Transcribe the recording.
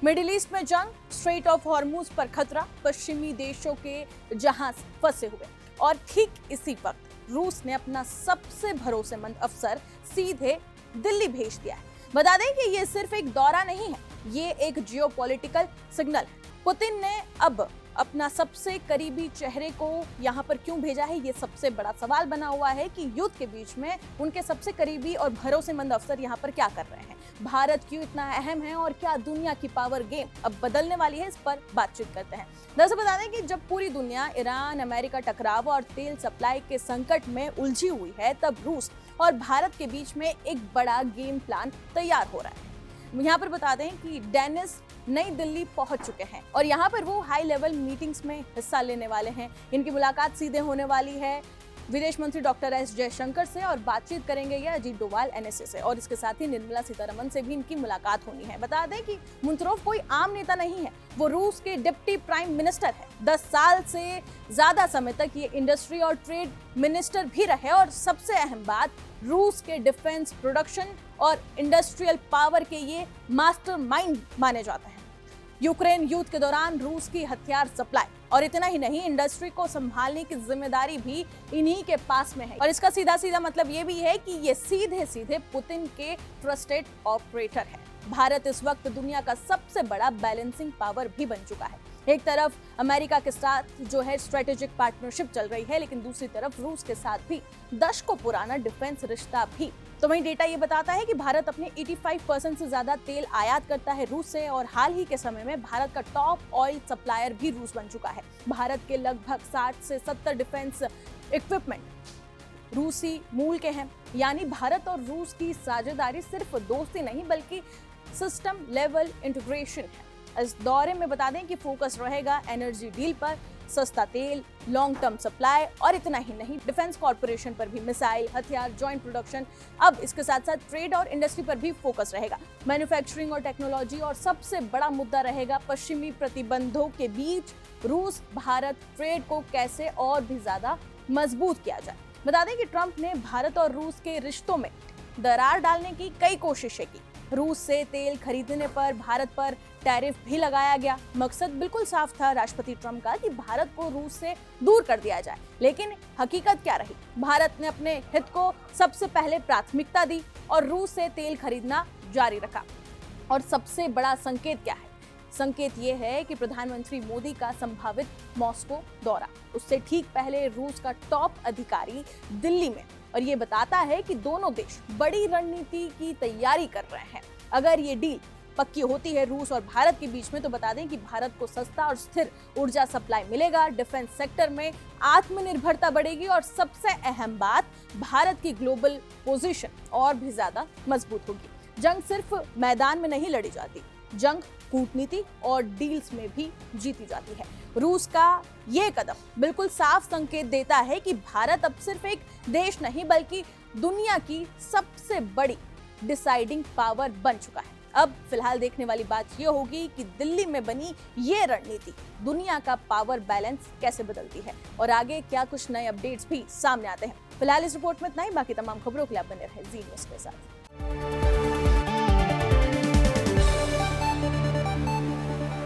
Middle east में जंग, straight of Hormuz पर खतरा, पश्चिमी देशों के जहाज फंसे हुए और ठीक इसी वक्त रूस ने अपना सबसे भरोसेमंद अफसर सीधे दिल्ली भेज दिया है। बता दें कि ये सिर्फ एक दौरा नहीं है, ये एक जियोपॉलिटिकल सिग्नल है। पुतिन ने अब अपना सबसे करीबी चेहरे को यहाँ पर क्यों भेजा है, ये सबसे बड़ा सवाल बना हुआ है कि युद्ध के बीच में उनके सबसे करीबी और भरोसेमंद अफसर यहाँ पर क्या कर रहे हैं, भारत क्यों इतना अहम है और क्या दुनिया की पावर गेम अब बदलने वाली है, इस पर बातचीत करते हैं। दरअसल बता दें कि जब पूरी दुनिया ईरान अमेरिका टकराव और तेल सप्लाई के संकट में उलझी हुई है, तब रूस और भारत के बीच में एक बड़ा गेम प्लान तैयार हो रहा है। यहाँ पर बता दें कि डेनिस नई दिल्ली पहुंच चुके हैं और यहाँ पर वो हाई लेवल मीटिंग्स में हिस्सा लेने वाले हैं। इनकी मुलाकात सीधे होने वाली है विदेश मंत्री डॉक्टर एस जयशंकर से और बातचीत करेंगे ये अजीत डोभाल एनएसए से, और इसके साथ ही निर्मला सीतारमण से भी इनकी मुलाकात होनी है। बता दें कि मुनतरोव कोई आम नेता नहीं है, वो रूस के डिप्टी प्राइम मिनिस्टर है। 10 साल से ज्यादा समय तक ये इंडस्ट्री और ट्रेड मिनिस्टर भी रहे और सबसे अहम बात, रूस के डिफेंस प्रोडक्शन और इंडस्ट्रियल पावर के ये मास्टरमाइंड माने जाते हैं। यूक्रेन युद्ध के दौरान रूस की हथियार सप्लाई और इतना ही नहीं, इंडस्ट्री को संभालने की जिम्मेदारी भी इन्हीं के पास में है। और इसका सीधा सीधा मतलब ये भी है कि ये सीधे सीधे पुतिन के ट्रस्टेड ऑपरेटर है। भारत इस वक्त दुनिया का सबसे बड़ा बैलेंसिंग पावर भी बन चुका है। एक तरफ अमेरिका के साथ जो है स्ट्रेटेजिक पार्टनरशिप चल रही है, लेकिन दूसरी तरफ रूस के साथ भी दशकों पुराना डिफेंस रिश्ता भी। तो वहीं डेटा ये बताता है कि भारत अपने 85% से ज्यादा तेल आयात करता है रूस से, और हाल ही के समय में भारत का टॉप ऑयल सप्लायर भी रूस बन चुका है। भारत के लगभग 60 से 70 डिफेंस इक्विपमेंट रूसी मूल के हैं। यानी भारत और रूस की साझेदारी सिर्फ दोस्ती नहीं बल्कि सिस्टम लेवल इंटीग्रेशन है। इस दौरे में बता दें कि फोकस रहेगा एनर्जी डील पर, सस्ता तेल, लॉन्ग टर्म सप्लाई और इतना ही नहीं, डिफेंस कॉर्पोरेशन पर भी, मिसाइल, हथियार, जॉइंट प्रोडक्शन। अब इसके साथ साथ ट्रेड और इंडस्ट्री पर भी फोकस रहेगा, मैन्युफैक्चरिंग और टेक्नोलॉजी। और सबसे बड़ा मुद्दा रहेगा पश्चिमी प्रतिबंधों के बीच रूस भारत ट्रेड को कैसे और भी ज्यादा मजबूत किया जाए। बता दें कि ट्रंप ने भारत और रूस के रिश्तों में दरार डालने की कई कोशिशें की। रूस से तेल खरीदने पर भारत पर टैरिफ भी लगाया गया। मकसद बिल्कुल साफ था राष्ट्रपति ट्रंप का कि भारत को रूस से दूर कर दिया जाए, लेकिन हकीकत क्या रही? भारत ने अपने हित को सबसे पहले प्राथमिकता दी और रूस से तेल खरीदना जारी रखा। और सबसे बड़ा संकेत क्या है? संकेत ये है कि प्रधानमंत्री मोदी का संभावित मॉस्को दौरा, उससे ठीक पहले रूस का टॉप अधिकारी दिल्ली में, और ये बताता है कि दोनों देश बड़ी रणनीति की तैयारी कर रहे हैं। अगर ये डील पक्की होती है रूस और भारत के बीच में, तो बता दें कि भारत को सस्ता और स्थिर ऊर्जा सप्लाई मिलेगा, डिफेंस सेक्टर में आत्मनिर्भरता बढ़ेगी और सबसे अहम बात, भारत की ग्लोबल पोजीशन और भी ज्यादा मजबूत होगी। जंग सिर्फ मैदान में नहीं लड़ी जाती, जंग कूटनीति और डील्स में भी जीती जाती है। रूस का ये कदम बिल्कुल साफ संकेत देता है कि भारत अब सिर्फ एक देश नहीं बल्कि दुनिया की सबसे बड़ी डिसाइडिंग पावर बन चुका है। अब फिलहाल देखने वाली बात ये होगी कि दिल्ली में बनी ये रणनीति दुनिया का पावर बैलेंस कैसे बदलती है और आगे क्या कुछ नए अपडेट्स भी सामने आते हैं। फिलहाल इस रिपोर्ट में इतना ही, बाकी तमाम खबरों के लिए आप बने रहे जी न्यूज़ के साथ।